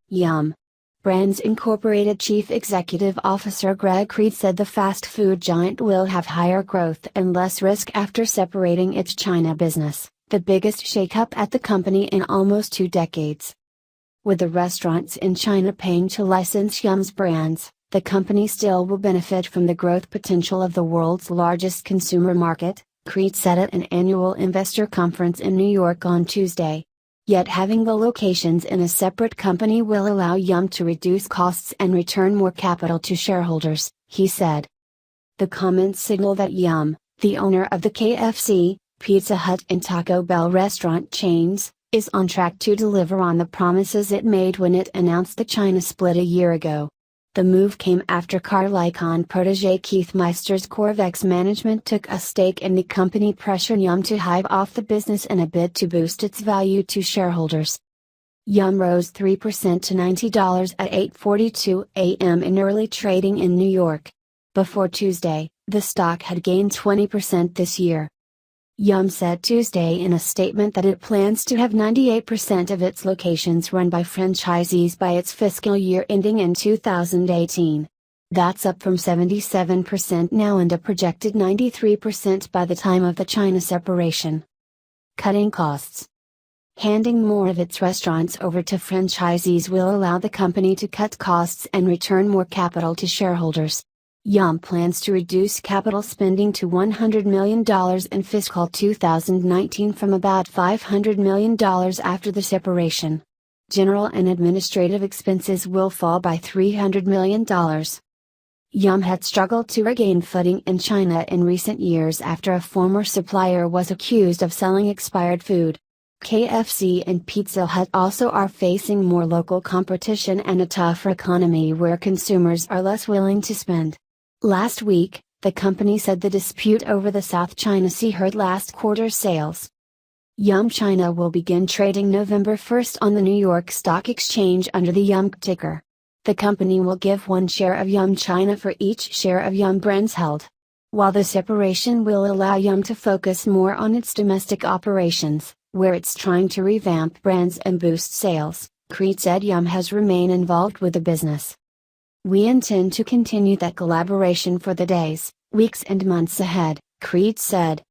Yum! Brands Incorporated Chief Executive Officer Greg Creed said the fast food giant will have higher growth and less risk after separating its China business, the biggest shakeup at the company in almost 2 decades. With the restaurants in China paying to license Yum's brands, the company still will benefit from the growth potential of the world's largest consumer market, Creed said at an annual investor conference in New York on Tuesday. Yet having the locations in a separate company will allow Yum to reduce costs and return more capital to shareholders, he said. The comments signal that Yum, the owner of the KFC, Pizza Hut and Taco Bell restaurant chains, is on track to deliver on the promises it made when it announced the China split a year ago. The move came after Carl Icahn protege Keith Meister's Corvex management took a stake in the company, pressuring Yum to hive off the business in a bid to boost its value to shareholders. Yum rose 3% to $90 at 8:42 a.m. in early trading in New York. Before Tuesday, the stock had gained 20% this year. Yum said Tuesday in a statement that it plans to have 98% of its locations run by franchisees by its fiscal year ending in 2018. That's up from 77% now and a projected 93% by the time of the China separation. Cutting costs. Handing more of its restaurants over to franchisees will allow the company to cut costs and return more capital to shareholders. Yum plans to reduce capital spending to $100 million in fiscal 2019 from about $500 million after the separation. General and administrative expenses will fall by $300 million. Yum had struggled to regain footing in China in recent years after a former supplier was accused of selling expired food. KFC and Pizza Hut also are facing more local competition and a tougher economy where consumers are less willing to spend. Last week, the company said the dispute over the South China Sea hurt last quarter's sales. Yum China will begin trading November 1 on the New York Stock Exchange under the Yum ticker. The company will give 1 share of Yum China for each share of Yum brands held. While the separation will allow Yum to focus more on its domestic operations, where it's trying to revamp brands and boost sales, Creed said Yum has remained involved with the business. We intend to continue that collaboration for the days, weeks and months ahead, Creed said.